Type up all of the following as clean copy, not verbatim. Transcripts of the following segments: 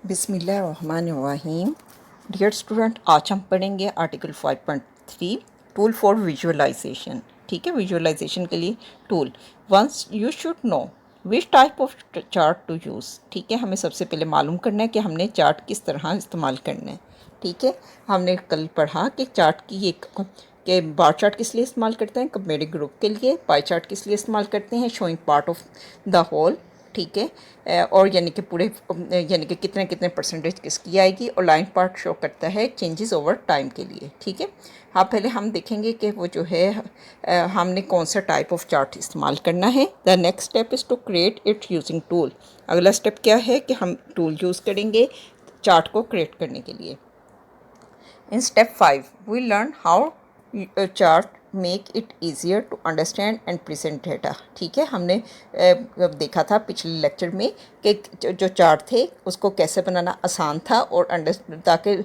बिस्मिल्लाहिर्रहमानिर्रहीम। Dear student, आज हम पढ़ेंगे आर्टिकल 5.3 टूल फॉर विजुअलाइजेशन। ठीक है, विजुअलाइजेशन के लिए tool. Once you should know which type of chart to use. ठीक है, हमें सबसे पहले मालूम करना है कि हमने चार्ट किस तरह इस्तेमाल करना है। ठीक है, हमने कल पढ़ा कि चार्ट की एक कि बार चार्ट किस लिए इस्तेमाल करते हैं, कंपेरेटिव ग्रुप के लिए। पाई चार्ट किस लिए इस्तेमाल करते हैं, showing part of the whole. ठीक है, और यानी कि पूरे यानी कि कितने कितने परसेंटेज किसकी आएगी। और लाइन पार्ट शो करता है चेंजेस ओवर टाइम के लिए। ठीक है, हाँ, पहले हम देखेंगे कि वो जो है हमने कौन सा टाइप ऑफ चार्ट इस्तेमाल करना है। The next step is to create it using tool. अगला स्टेप क्या है कि हम टूल यूज़ करेंगे चार्ट को क्रिएट करने के लिए। In step 5, we learn how a chart make it easier to understand and present data। ठीक है, हमने देखा था पिछले लेक्चर में कि जो चार्ट थे उसको कैसे बनाना आसान था और ताकि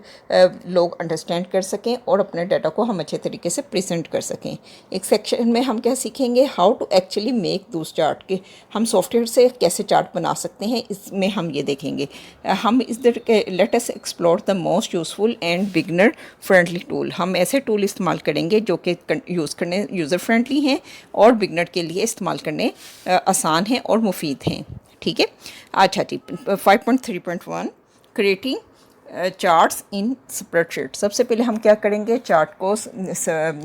लोग अंडरस्टैंड कर सकें और अपने डाटा को हम अच्छे तरीके से प्रेजेंट कर सकें। एक सेक्शन में हम क्या सीखेंगे, हाउ टू एक्चुअली मेक दूस चार्ट के हम सॉफ्टवेयर से कैसे चार्ट बना सकते हैं, इसमें हम ये देखेंगे। हम इस let us explore the most useful and beginner friendly tool. हम ऐसे टूल इस्तेमाल करेंगे जो कि यूज़ करने यूज़र फ्रेंडली हैं और बिगनर के लिए इस्तेमाल करने आसान हैं और मुफीद हैं। ठीक है, अच्छा जी, 5.3.1 क्रिएटिंग चार्ट्स इन स्प्रेडशीट। सबसे पहले हम क्या करेंगे, चार्ट को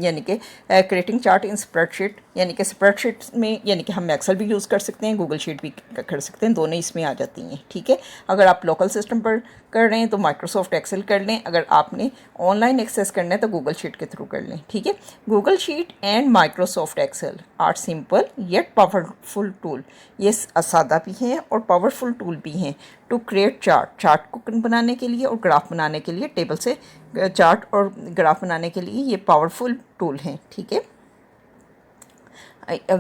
यानी कि क्रिएटिंग चार्ट इन स्प्रेडशीट, यानी कि स्प्रेडशीट में यानी कि हम एक्सेल भी यूज़ कर सकते हैं, गूगल शीट भी कर सकते हैं, दोनों इसमें आ जाती हैं। ठीक है, अगर आप लोकल सिस्टम पर कर रहे हैं तो माइक्रोसॉफ्ट एक्सेल कर लें, अगर आपने ऑनलाइन एक्सेस करना है तो गूगल शीट के थ्रू कर लें। ठीक है, Google sheet and Microsoft Excel are simple yet powerful tool. ये सादा भी हैं और पावरफुल टूल भी हैं टू क्रिएट चार्ट को बनाने के लिए और ग्राफ बनाने के लिए। टेबल से चार्ट और ग्राफ बनाने के लिए ये पावरफुल टूल हैं। ठीक है,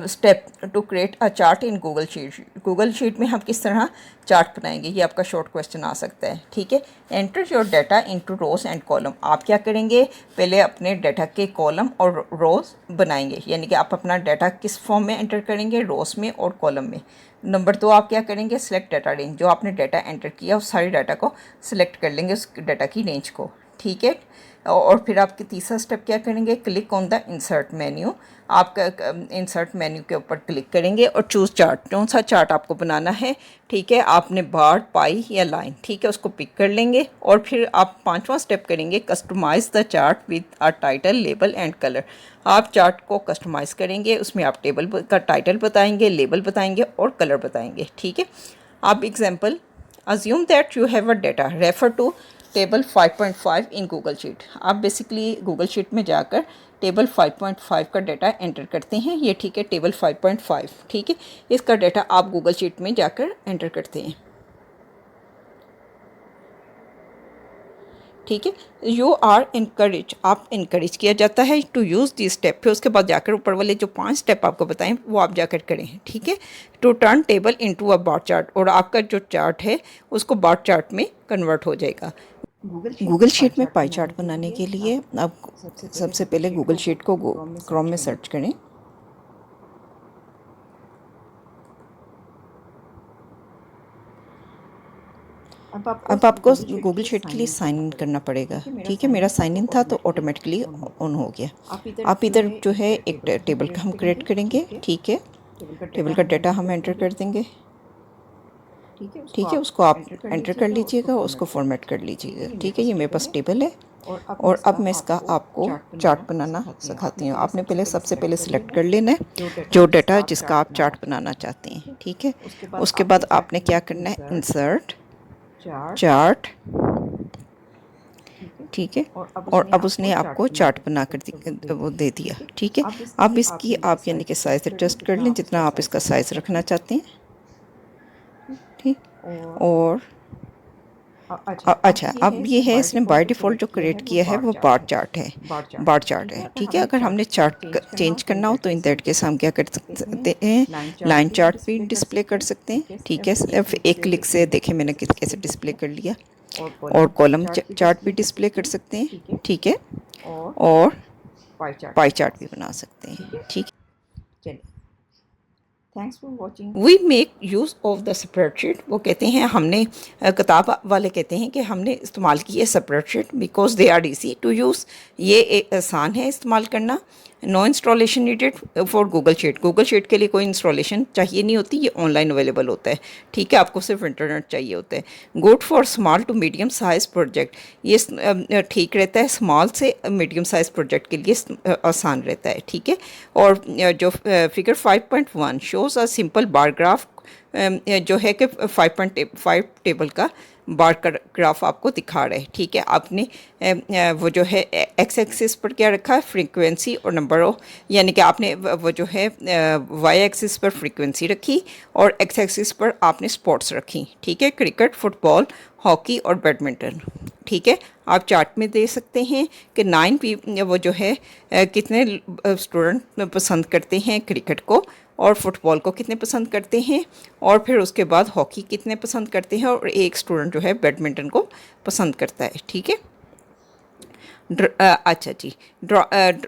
step two create a chart in Google sheet. Google sheet में हम किस तरह चार्ट बनाएंगे, ये आपका शॉर्ट क्वेश्चन आ सकता है। ठीक है, enter your data into rose and column. आप क्या करेंगे, पहले अपने डाटा के कॉलम और रोज बनाएंगे, यानी कि आप अपना डाटा किस फॉर्म में एंटर करेंगे, रोज में और कॉलम में। नंबर 2, आप क्या करेंगे, सिलेक्ट डाटा रेंज। जो आपने डाटा एंटर किया उस सारे डाटा को सिलेक्ट कर लेंगे, उस डाटा की रेंज को। ठीक है, और फिर आपके तीसरा स्टेप क्या करेंगे, click on the insert menu. आपका इंसर्ट मेन्यू के ऊपर क्लिक करेंगे और चूज़ चार्ट, कौन सा चार्ट आपको बनाना है। ठीक है, आपने बार, पाई या लाइन, ठीक है, उसको पिक कर लेंगे। और फिर आप पांचवा स्टेप करेंगे, customise the chart with a title, label and colour. आप चार्ट को कस्टमाइज़ करेंगे, उसमें आप टेबल का टाइटल बताएंगे, लेबल बताएंगे और कलर बताएंगे। ठीक है, आप example, assume that you have a data, refer to table 5.5 in Google sheet. आप बेसिकली गूगल शीट में जाकर टेबल 5.5 का डाटा एंटर करते हैं। ये ठीक है, टेबल 5.5, ठीक है, इसका डाटा आप गूगल शीट में जाकर एंटर करते हैं। ठीक है, यू आर इनकरेज, आप इनकरेज किया जाता है टू यूज़ दी स्टेप। फिर उसके बाद जाकर ऊपर वाले जो 5 स्टेप आपको बताएं वो आप जाकर करें। ठीक है, to turn table into a bar chart, और आपका जो चार्ट है उसको बार चार्ट में कन्वर्ट हो जाएगा। गूगल शीट में पाई चार्ट बनाने के लिए आप सबसे पहले गूगल शीट को क्रोम में सर्च करें। अब आपको गूगल शीट के लिए साइन इन करना पड़ेगा। ठीक है, मेरा साइन इन था तो ऑटोमेटिकली ऑन हो गया। आप इधर जो है एक टेबल का हम क्रिएट करेंगे। ठीक है, टेबल का डाटा हम एंटर कर देंगे। ठीक है, उसको आप एंटर कर लीजिएगा, उसको फॉर्मेट कर लीजिएगा। ठीक है, ये मेरे पास टेबल है और अब मैं इसका आपको चार्ट बनाना सिखाती हूँ। आपने पहले सबसे पहले सिलेक्ट कर लेना है जो डाटा जिसका आप चार्ट बनाना चाहते हैं। ठीक है, उसके बाद आपने क्या करना है, इंसर्ट चार्ट। ठीक है, और अब उसने आपको चार्ट बना कर वो दे दिया। ठीक है, अब इसकी आप यानी कि साइज़ एडजस्ट कर लें जितना आप इसका साइज़ रखना चाहते हैं। ठीक, और अच्छा, अब ये है, इसने बाय डिफ़ॉल्ट जो क्रिएट किया है वो बार चार्ट है, बार चार्ट है। ठीक है, अगर हमने चार्ट चेंज करना हो तो इन दैट केस हम क्या कर सकते हैं, लाइन चार्ट भी डिस्प्ले कर सकते हैं। ठीक है, सिर्फ एक क्लिक से देखें मैंने कैसे डिस्प्ले कर लिया। और कॉलम चार्ट भी डिस्प्ले कर सकते हैं। ठीक है, और पाई चार्ट भी बना सकते हैं। ठीक है, चलिए। Thanks for watching. We make use of the spreadsheet. वो कहते हैं हमने किताब वाले कहते हैं कि हमने इस्तेमाल की है spreadsheet because they are easy to use. ये एक आसान है इस्तेमाल करना। No installation needed for Google sheet. Google sheet के लिए कोई इंस्टॉलेशन चाहिए नहीं होती, ये ऑनलाइन अवेलेबल होता है। ठीक है, आपको सिर्फ इंटरनेट चाहिए होता है। Good for small to medium size project. ये ठीक रहता है स्मॉल से मीडियम साइज प्रोजेक्ट के लिए, आसान रहता है। ठीक है, और जो figure 5.1 shows a simple bar graph, जो है कि 5.5 टेबल का बार ग्राफ आपको दिखा रहा है। ठीक है, आपने वो जो है एक्स एक्सिस पर क्या रखा है, फ्रीक्वेंसी और नंबर ऑफ, यानी कि आपने वो जो है वाई एक्सिस पर फ्रीक्वेंसी रखी और एक्स एक्सिस पर आपने स्पोर्ट्स रखी। ठीक है, क्रिकेट, फुटबॉल, हॉकी और बैडमिंटन। ठीक है, आप चार्ट में दे सकते हैं कि 9 वो जो है कितने स्टूडेंट पसंद करते हैं क्रिकेट को, और फुटबॉल को कितने पसंद करते हैं, और फिर उसके बाद हॉकी कितने पसंद करते हैं, और एक स्टूडेंट जो है बैडमिंटन को पसंद करता है। ठीक है, अच्छा जी,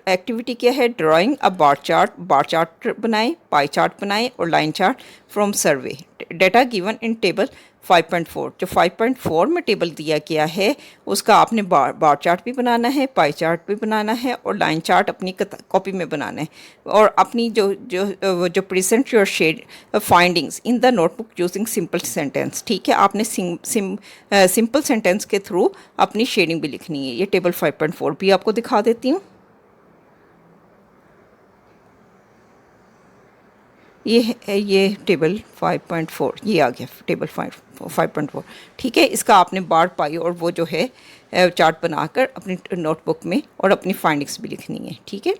एक्टिविटी क्या है, ड्राइंग अ बार चार्ट बनाएं, पाई चार्ट बनाएं और line chart from survey. Data given in table 5.4। जो 5.4 में टेबल दिया गया है उसका आपने बार चार्ट भी बनाना है, पाई चार्ट भी बनाना है और लाइन चार्ट अपनी कॉपी में बनाना है, और अपनी जो present your shared findings in the notebook using simple sentence. ठीक है, आपने सिंपल सेंटेंस के थ्रू अपनी शेडिंग भी लिखनी है। ये टेबल 5.4 भी आपको दिखा देती हूँ। ये टेबल 5.4 ये आ गया, टेबल 5.4। ठीक है, इसका आपने बार पाई और वो जो है चार्ट बनाकर अपनी नोटबुक में और अपनी फाइंडिंग्स भी लिखनी है। ठीक है,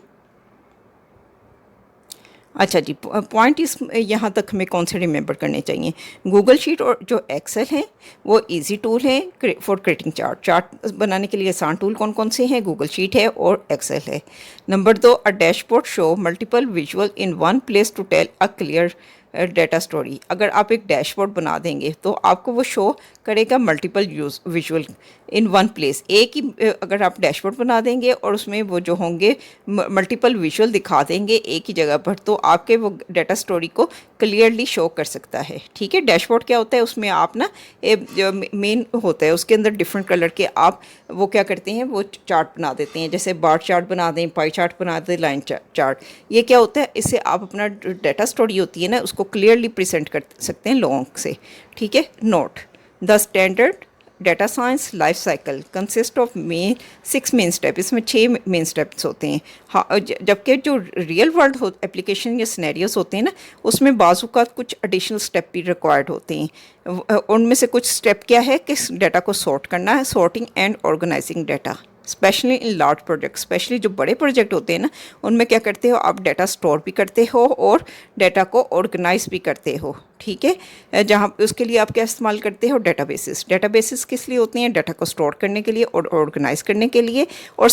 अच्छा जी, पॉइंट इस यहाँ तक हमें कौन से रिमेंबर करने चाहिए। गूगल शीट और जो एक्सेल है वो इजी टूल है फॉर क्रिएटिंग चार्ट बनाने के लिए आसान टूल कौन कौन से हैं, गूगल शीट है और एक्सेल है। Number 2, a dashboard show multiple visual in one place to tell a clear data story. अगर आप एक डैशबोर्ड बना देंगे तो आपको वो शो करेगा multiple use visual in one place. एक ही अगर आप डैशबोर्ड बना देंगे और उसमें वो जो होंगे मल्टीपल विजुअल दिखा देंगे एक ही जगह पर, तो आपके वो डाटा स्टोरी को क्लियरली शो कर सकता है। ठीक है, डैशबोर्ड क्या होता है, उसमें आप ना जो मेन होता है उसके अंदर डिफरेंट कलर के आप वो क्या करते हैं, वो चार्ट बना देते हैं, जैसे बार चार्ट बना दें, पाई चार्ट बना दें, लाइन चार्ट। ये क्या होता है, इससे आप अपना डाटा स्टोरी होती है ना उसको क्लियरली प्रेजेंट कर सकते हैं लोगों से। ठीक है, note the standard data science life cycle consist of 6 main step. इसमें 6 मेन स्टेप्स होते हैं। हाँ, जबकि जो रियल वर्ल्ड एप्लीकेशन या सिनेरियोस होते हैं ना उसमें बाजू का कुछ एडिशनल स्टेप भी रिक्वायर्ड होते हैं। उनमें से कुछ स्टेप क्या है कि डाटा को सॉर्ट करना है, sorting and organising data, especially in large project. Especially जो बड़े प्रोजेक्ट होते हैं ना उनमें क्या करते हो आप, डाटा स्टोर भी करते हो और डाटा को ऑर्गेनाइज भी करते हो। ठीक है, जहाँ उसके लिए आप क्या इस्तेमाल करते हो, डेटाबेसेस। डेटाबेसेस किस लिए होते हैं, डाटा को स्टोर करने के लिए और ऑर्गेनाइज करने के लिए। और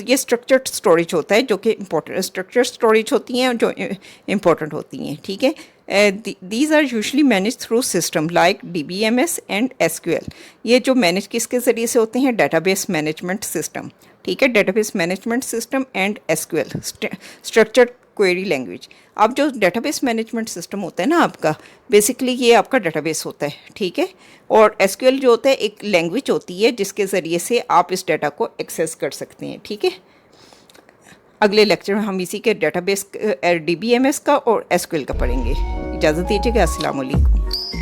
ये स्ट्रक्चर्ड स्टोरेज होता है जो कि इंपॉर्टेंट स्ट्रक्चर्ड स्टोरेज होती हैं जो इंपॉर्टेंट होती हैं। ठीक है, these are usually managed through system like DBMS and SQL। ये जो मैनेज किसके ज़रिए से होते हैं, डेटाबेस मैनेजमेंट सिस्टम। ठीक है, database management system and SQL structured query language. अब जो डेटाबेस मैनेजमेंट सिस्टम होता है ना आपका, बेसिकली ये आपका डेटाबेस होता है। ठीक है, और SQL जो होता है एक लैंग्वेज होती है जिसके ज़रिए से आप इस डाटा को एक्सेस कर सकते हैं। ठीक है, अगले लेक्चर में हम इसी के डेटाबेस DBMS का और SQL का पढ़ेंगे। इजाज़त दीजिएगा, अस्सलाम वालेकुम।